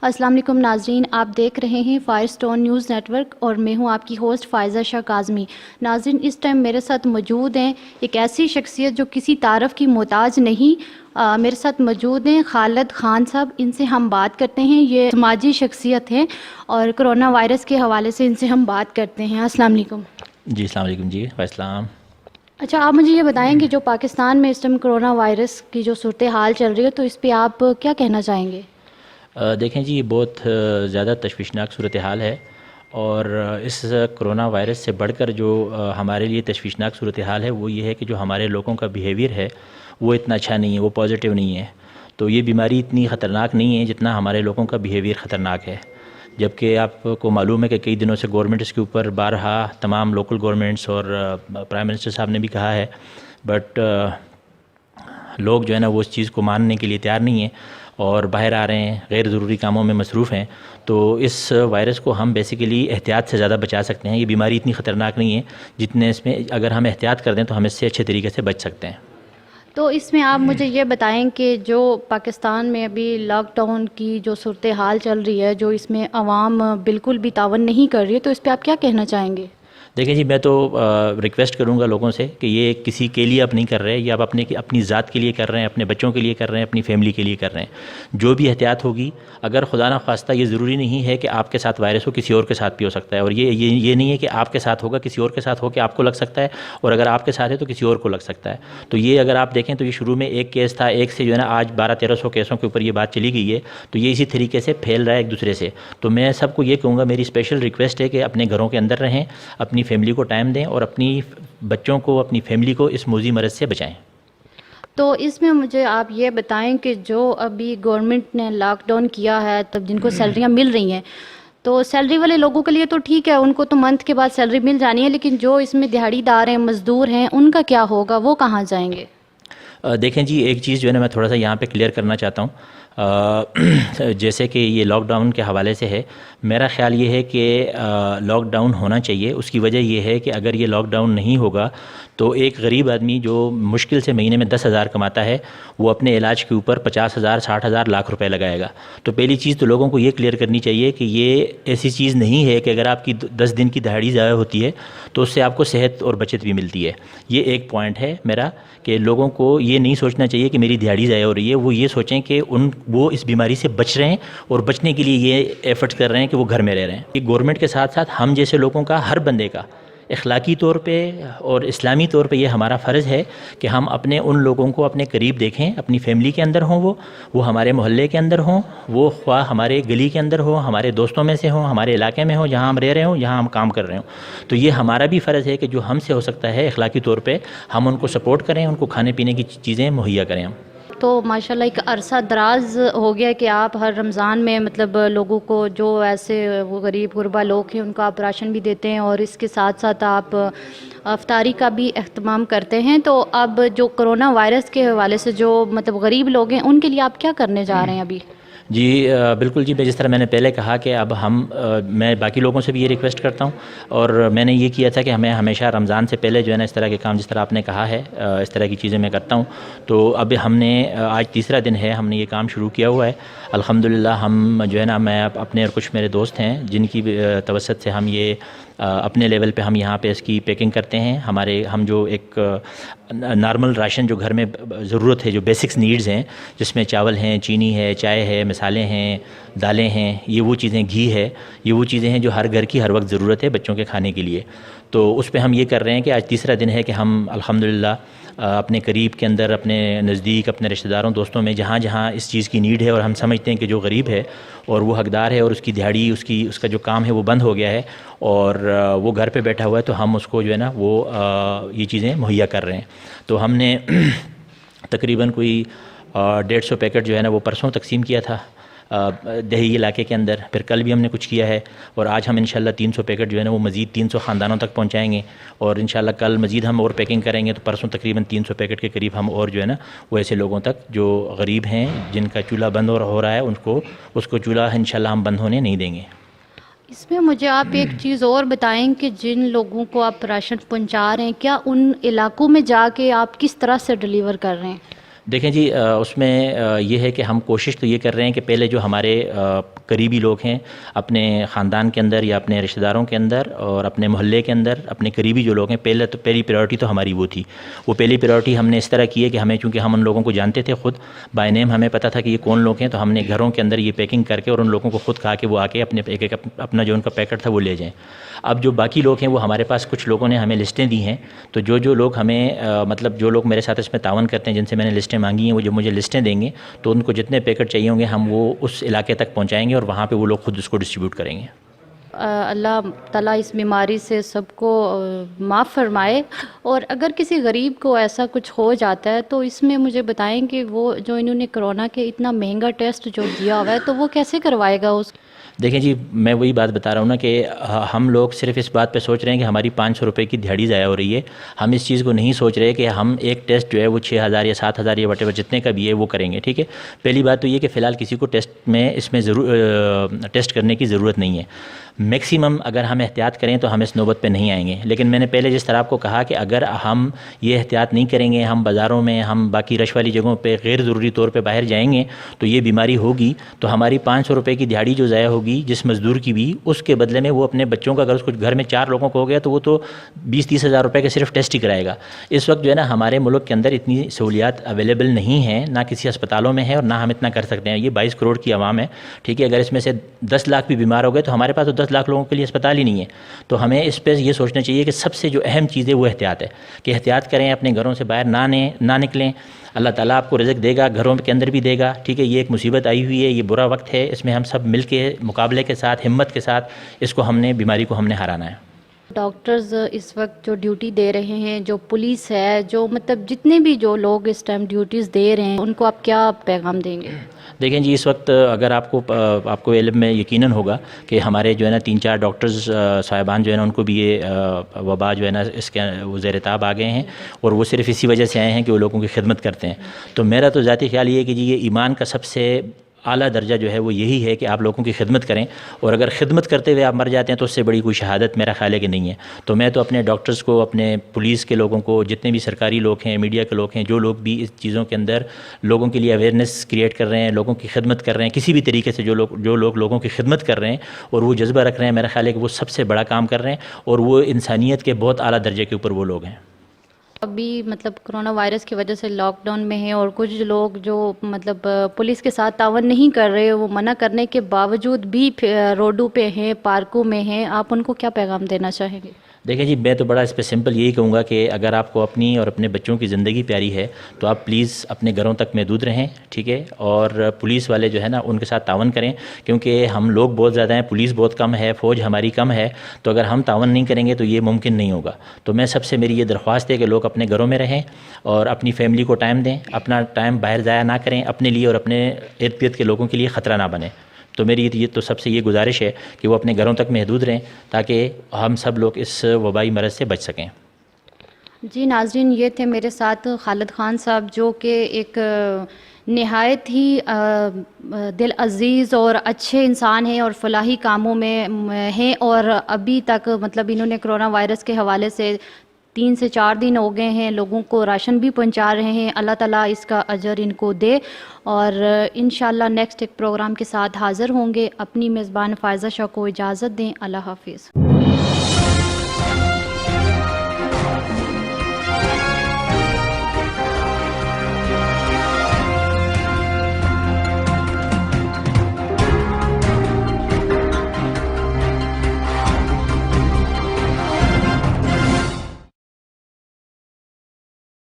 السلام علیکم ناظرین، آپ دیکھ رہے ہیں Firestone news network اور میں ہوں آپ کی ہوسٹ فائزہ شاہ کاظمی۔ ناظرین، اس ٹائم میرے ساتھ موجود ہیں ایک ایسی شخصیت جو کسی تعارف کی محتاج نہیں، میرے ساتھ موجود ہیں خالد خان صاحب۔ ان سے ہم بات کرتے ہیں، یہ سماجی شخصیت ہیں اور کرونا وائرس کے حوالے سے ان سے ہم بات کرتے ہیں۔ السلام علیکم جی السلام علیکم جی، السلام۔ اچھا، آپ مجھے یہ بتائیں کہ جو پاکستان میں اس ٹائم کرونا وائرس کی جو صورتحال چل رہی ہے تو اس پہ آپ کیا کہنا چاہیں گے؟ دیکھیں جی، یہ بہت زیادہ تشویشناک صورتحال ہے، اور اس کرونا وائرس سے بڑھ کر جو ہمارے لیے تشویشناک صورتحال ہے وہ یہ ہے کہ جو ہمارے لوگوں کا بیہیویئر ہے وہ اتنا اچھا نہیں ہے، وہ پازیٹیو نہیں ہے۔ تو یہ بیماری اتنی خطرناک نہیں ہے جتنا ہمارے لوگوں کا بیہیویئر خطرناک ہے، جبکہ آپ کو معلوم ہے کہ کئی دنوں سے گورنمنٹ اس کے اوپر بارہا تمام لوکل گورنمنٹس اور پرائم منسٹر صاحب نے بھی کہا ہے، بٹ لوگ جو ہے نا وہ اس چیز کو ماننے کے لیے تیار نہیں ہیں اور باہر آ رہے ہیں، غیر ضروری کاموں میں مصروف ہیں۔ تو اس وائرس کو ہم بیسیکلی احتیاط سے زیادہ بچا سکتے ہیں۔ یہ بیماری اتنی خطرناک نہیں ہے جتنے اس میں اگر ہم احتیاط کر دیں تو ہم اس سے اچھے طریقے سے بچ سکتے ہیں۔ تو اس میں آپ مجھے یہ بتائیں کہ جو پاکستان میں ابھی لاک ڈاؤن کی جو صورتحال چل رہی ہے، جو اس میں عوام بالکل بھی تعاون نہیں کر رہی ہے، تو اس پہ آپ کیا کہنا چاہیں گے؟ دیکھیں جی، میں تو ریکویسٹ کروں گا لوگوں سے کہ یہ کسی کے لیے آپ نہیں کر رہے، یہ آپ اپنی ذات کے لیے کر رہے ہیں، اپنے بچوں کے لیے کر رہے ہیں، اپنی فیملی کے لیے کر رہے ہیں۔ جو بھی احتیاط ہوگی، اگر خدا نخواستہ، یہ ضروری نہیں ہے کہ آپ کے ساتھ وائرس ہو، کسی اور کے ساتھ بھی ہو سکتا ہے، اور یہ نہیں ہے کہ آپ کے ساتھ ہوگا کسی اور کے ساتھ ہو کہ آپ کو لگ سکتا ہے، اور اگر آپ کے ساتھ ہے تو کسی اور کو لگ سکتا ہے۔ تو یہ اگر آپ دیکھیں تو یہ شروع میں ایک کیس تھا، ایک سے جو ہے نا آج 1200-1300 کیسوں کے اوپر یہ بات چلی گئی ہے، تو یہ اسی طریقے سے پھیل رہا ہے ایک دوسرے سے۔ تو میں سب کو یہ کہوں گا، میری اسپیشل ریکویسٹ ہے کہ اپنے گھروں کے اندر رہیں، اپنی فیملی کو ٹائم دیں اور اپنی بچوں کو، اپنی فیملی کو اس موذی مرض سے بچائیں۔ تو اس میں مجھے آپ یہ بتائیں کہ جو ابھی گورنمنٹ نے لاک ڈاؤن کیا ہے، تب جن کو سیلریاں مل رہی ہیں، تو سیلری والے لوگوں کے لیے تو ٹھیک ہے، ان کو تو منتھ کے بعد سیلری مل جانی ہے، لیکن جو اس میں دیہڑی دار ہیں، مزدور ہیں، ان کا کیا ہوگا؟ وہ کہاں جائیں گے؟ دیکھیں جی، ایک چیز جو ہے نا میں تھوڑا سا یہاں پہ کلیئر کرنا چاہتا ہوں۔ جیسے کہ یہ لاک ڈاؤن کے حوالے سے ہے، میرا خیال یہ ہے کہ لاک ڈاؤن ہونا چاہیے۔ اس کی وجہ یہ ہے کہ اگر یہ لاک ڈاؤن نہیں ہوگا تو ایک غریب آدمی جو مشکل سے مہینے میں 10,000 کماتا ہے، وہ اپنے علاج کے اوپر 50,000 60,000 لاکھ روپے لگائے گا۔ تو پہلی چیز تو لوگوں کو یہ کلیئر کرنی چاہیے کہ یہ ایسی چیز نہیں ہے کہ اگر آپ کی 10 دن کی دہاڑی ضائع ہوتی ہے تو اس سے آپ کو صحت اور بچت بھی ملتی ہے۔ یہ ایک پوائنٹ ہے میرا، کہ لوگوں کو یہ نہیں سوچنا چاہیے کہ میری دہاڑی ضائع ہو رہی ہے، وہ یہ سوچیں کہ وہ اس بیماری سے بچ رہے ہیں اور بچنے کے لیے یہ ایفرٹس کر رہے ہیں کہ وہ گھر میں رہ رہے ہیں۔ یہ گورنمنٹ کے ساتھ ساتھ ہم جیسے لوگوں کا، ہر بندے کا اخلاقی طور پہ اور اسلامی طور پہ یہ ہمارا فرض ہے کہ ہم اپنے ان لوگوں کو اپنے قریب دیکھیں، اپنی فیملی کے اندر ہوں، وہ ہمارے محلے کے اندر ہوں، وہ خواہ ہمارے گلی کے اندر ہوں، ہمارے دوستوں میں سے ہوں، ہمارے علاقے میں ہوں جہاں ہم رہ رہے ہوں، جہاں ہم کام کر رہے ہوں۔ تو یہ ہمارا بھی فرض ہے کہ جو ہم سے ہو سکتا ہے اخلاقی طور پہ ہم ان کو سپورٹ کریں، ان کو کھانے پینے کی چیزیں مہیا کریں ہم۔ تو ماشاءاللہ ایک عرصہ دراز ہو گیا کہ آپ ہر رمضان میں مطلب لوگوں کو، جو ایسے وہ غریب غربا لوگ ہیں، ان کو آپ راشن بھی دیتے ہیں اور اس کے ساتھ ساتھ آپ افطاری کا بھی اہتمام کرتے ہیں۔ تو اب جو کرونا وائرس کے حوالے سے جو مطلب غریب لوگ ہیں، ان کے لیے آپ کیا کرنے جا رہے ہیں ابھی؟ جی بالکل جی، جس طرح میں نے پہلے کہا کہ اب میں باقی لوگوں سے بھی یہ ریکویسٹ کرتا ہوں، اور میں نے یہ کیا تھا کہ ہمیں ہمیشہ رمضان سے پہلے جو ہے نا اس طرح کے کام، جس طرح آپ نے کہا ہے، اس طرح کی چیزیں میں کرتا ہوں۔ تو اب ہم نے آج تیسرا دن ہے، ہم نے یہ کام شروع کیا ہوا ہے الحمدللہ۔ ہم جو ہے نا، میں اپنے اور کچھ میرے دوست ہیں جن کی توسط سے ہم یہ اپنے لیول پہ ہم یہاں پہ اس کی پیکنگ کرتے ہیں۔ ہم جو ایک نارمل راشن جو گھر میں ضرورت ہے، جو بیسکس نیڈز ہیں، جس میں چاول ہیں، چینی ہے، چائے ہے، مسالے ہیں، دالیں ہیں، یہ وہ چیزیں، گھی ہے، یہ وہ چیزیں ہیں جو ہر گھر کی ہر وقت ضرورت ہے بچوں کے کھانے کے لیے۔ تو اس پہ ہم یہ کر رہے ہیں کہ آج تیسرا دن ہے کہ ہم الحمدللہ اپنے قریب کے اندر، اپنے نزدیک، اپنے رشتہ داروں، دوستوں میں جہاں جہاں اس چیز کی نیڈ ہے اور ہم سمجھتے ہیں کہ جو غریب ہے اور وہ حقدار ہے اور اس کی دہاڑی، اس کا جو کام ہے وہ بند ہو گیا ہے اور وہ گھر پہ بیٹھا ہوا ہے، تو ہم اس کو جو ہے نا وہ یہ چیزیں مہیا کر رہے ہیں۔ تو ہم نے تقریباً کوئی 150 پیکٹ جو ہے نا وہ پرسوں تقسیم کیا تھا دیہی علاقے کے اندر، پھر کل بھی ہم نے کچھ کیا ہے، اور آج ہم انشاءاللہ 300 پیکٹ جو ہے نا وہ مزید 300 خاندانوں تک پہنچائیں گے، اور انشاءاللہ کل مزید ہم اور پیکنگ کریں گے، تو پرسوں تقریباً 300 پیکٹ کے قریب ہم اور جو ہے نا وہ ایسے لوگوں تک جو غریب ہیں، جن کا چولہا بند ہو رہا ہے، اس کو چولہا انشاءاللہ ہم بند ہونے نہیں دیں گے۔ اس میں مجھے آپ ایک چیز اور بتائیں کہ جن لوگوں کو آپ راشن پہنچا رہے ہیں، کیا ان علاقوں میں جا کے آپ کس طرح سے ڈیلیور کر رہے ہیں؟ دیکھیں جی، اس میں یہ ہے کہ ہم کوشش تو یہ کر رہے ہیں کہ پہلے جو ہمارے قریبی لوگ ہیں اپنے خاندان کے اندر یا اپنے رشتہ داروں کے اندر اور اپنے محلے کے اندر اپنے قریبی جو لوگ ہیں، پہلی پریورٹی تو ہماری وہ تھی. وہ پہلی پریورٹی ہم نے اس طرح کی ہے کہ ہمیں، چونکہ ہم ان لوگوں کو جانتے تھے خود بائی نیم، ہمیں پتہ تھا کہ یہ کون لوگ ہیں، تو ہم نے گھروں کے اندر یہ پیکنگ کر کے اور ان لوگوں کو خود کہا کہ وہ آ کے اپنے ایک اپنا جو ان کا پیکٹ تھا وہ لے جائیں. اب جو باقی لوگ ہیں وہ ہمارے پاس کچھ لوگوں نے ہمیں لسٹیں دی ہیں، تو جو لوگ ہمیں مطلب جو لوگ میرے ساتھ اس میں تعاون کرتے ہیں، جن سے میں نے لسٹیں مانگی ہیں، وہ جو مجھے لسٹیں دیں گے تو ان کو جتنے پیکٹ چاہیے ہوں گے ہم وہ اس علاقے تک پہنچائیں گے اور وہاں پہ وہ لوگ خود اس کو ڈسٹریبیوٹ کریں گے. اللہ تعالیٰ اس بیماری سے سب کو معاف فرمائے. اور اگر کسی غریب کو ایسا کچھ ہو جاتا ہے تو اس میں مجھے بتائیں کہ وہ جو انہوں نے کرونا کے اتنا مہنگا ٹیسٹ جو دیا ہوا ہے تو وہ کیسے کروائے گا اس؟ دیکھیں جی، میں وہی بات بتا رہا ہوں نا کہ ہم لوگ صرف اس بات پہ سوچ رہے ہیں کہ ہماری 500 روپے کی دہاڑی ضائع ہو رہی ہے. ہم اس چیز کو نہیں سوچ رہے کہ ہم ایک ٹیسٹ جو ہے وہ 6000 یا 7000 یا وٹ ایور جتنے کا بھی ہے وہ کریں گے. ٹھیک ہے، پہلی بات تو یہ کہ فی الحال کسی کو اس میں ٹیسٹ کرنے کی ضرورت نہیں ہے. میکسیمم اگر ہم احتیاط کریں تو ہم اس نوبت پہ نہیں آئیں گے. لیکن میں نے پہلے جس طرح آپ کو کہا کہ اگر ہم یہ احتیاط نہیں کریں گے، ہم بازاروں میں، ہم باقی رش والی جگہوں پہ غیر ضروری طور پہ باہر جائیں گے تو یہ بیماری ہوگی. تو ہماری 500 روپے کی دہاڑی جو ضائع ہوگی جس مزدور کی بھی، اس کے بدلے میں وہ اپنے بچوں کا، اگر اس کو گھر میں 4 لوگوں کو ہو گیا تو وہ تو 20-30 ہزار روپے کے صرف ٹیسٹ ہی کرائے گا. اس وقت جو ہے نا ہمارے ملک کے اندر اتنی سہولیات اویلیبل نہیں ہیں، نہ کسی اسپتالوں میں ہے اور نہ ہم اتنا کر سکتے ہیں. یہ 22 کروڑ کی عوام ہے. ٹھیک ہے، اگر اس میں سے 10 لاکھ بھی بیمار ہو گئے تو ہمارے پاس تو 10 لاکھ لوگوں کے لیے اسپتال ہی نہیں ہے. تو ہمیں اس پہ یہ سوچنا چاہیے کہ سب سے جو اہم چیز ہے وہ احتیاط ہے، کہ احتیاط کریں، اپنے گھروں سے باہر نہ نکلیں. اللہ تعالیٰ آپ کو رزق دے گا، گھروں کے اندر بھی دے گا. ٹھیک ہے، یہ ایک مصیبت آئی ہوئی ہے، یہ برا وقت ہے، اس میں ہم سب مل کے مقابلے کے ساتھ، ہمت کے ساتھ اس کو بیماری کو ہم نے ہرانا ہے. ڈاکٹرز اس وقت جو ڈیوٹی دے رہے ہیں، جو پولیس ہے، جو مطلب جتنے بھی جو لوگ اس ٹائم ڈیوٹیز دے رہے ہیں، ان کو آپ کیا پیغام دیں گے؟ دیکھیں جی، اس وقت اگر آپ کو علم میں یقیناً ہوگا کہ ہمارے جو ہے نا 3-4 ڈاکٹرز صاحبان جو ہے نا ان کو بھی یہ وبا جو ہے نا اس کے زیر تاب آ گئے ہیں، اور وہ صرف اسی وجہ سے آئے ہیں کہ وہ لوگوں کی خدمت کرتے ہیں. تو میرا تو ذاتی خیال یہ ہے کہ جی یہ ایمان کا سب سے اعلیٰ درجہ جو ہے وہ یہی ہے کہ آپ لوگوں کی خدمت کریں، اور اگر خدمت کرتے ہوئے آپ مر جاتے ہیں تو اس سے بڑی کوئی شہادت میرا خیال ہے کہ نہیں ہے. تو میں تو اپنے ڈاکٹرز کو، اپنے پولیس کے لوگوں کو، جتنے بھی سرکاری لوگ ہیں، میڈیا کے لوگ ہیں، جو لوگ بھی اس چیزوں کے اندر لوگوں کے لیے اویئرنیس کریٹ کر رہے ہیں، لوگوں کی خدمت کر رہے ہیں، کسی بھی طریقے سے جو لوگ لوگوں کی خدمت کر رہے ہیں اور وہ جذبہ رکھ رہے ہیں، میرا خیال ہے کہ وہ سب سے بڑا کام کر رہے ہیں، اور وہ انسانیت کے بہت اعلیٰ درجے کے اوپر وہ لوگ ہیں. ابھی مطلب کرونا وائرس کی وجہ سے لاک ڈاؤن میں ہیں، اور کچھ لوگ جو مطلب پولیس کے ساتھ تعاون نہیں کر رہے، وہ منع کرنے کے باوجود بھی روڈوں پہ ہیں، پارکوں میں ہیں، آپ ان کو کیا پیغام دینا چاہیں گے؟ دیکھیں جی، میں تو بڑا اس پہ سمپل یہی کہوں گا کہ اگر آپ کو اپنی اور اپنے بچوں کی زندگی پیاری ہے تو آپ پلیز اپنے گھروں تک محدود رہیں. ٹھیک ہے، اور پولیس والے جو ہے نا ان کے ساتھ تعاون کریں، کیونکہ ہم لوگ بہت زیادہ ہیں، پولیس بہت کم ہے، فوج ہماری کم ہے. تو اگر ہم تعاون نہیں کریں گے تو یہ ممکن نہیں ہوگا. تو میں سب سے میری یہ درخواست ہے کہ لوگ اپنے گھروں میں رہیں اور اپنی فیملی کو ٹائم دیں، اپنا ٹائم باہر ضائع نہ کریں، اپنے لیے اور اپنے ارد گرد کے لوگوں کے لیے خطرہ نہ بنے. تو میری یہ تو سب سے یہ گزارش ہے کہ وہ اپنے گھروں تک محدود رہیں تاکہ ہم سب لوگ اس وبائی مرض سے بچ سکیں. جی ناظرین، یہ تھے میرے ساتھ خالد خان صاحب، جو کہ ایک نہایت ہی دل عزیز اور اچھے انسان ہیں اور فلاحی کاموں میں ہیں، اور ابھی تک مطلب انہوں نے کرونا وائرس کے حوالے سے 3 سے 4 دن ہو گئے ہیں، لوگوں کو راشن بھی پہنچا رہے ہیں. اللہ تعالیٰ اس کا اجر ان کو دے، اور انشاءاللہ نیکسٹ ایک پروگرام کے ساتھ حاضر ہوں گے. اپنی میزبان فائزہ شاہ کو اجازت دیں. اللہ حافظ.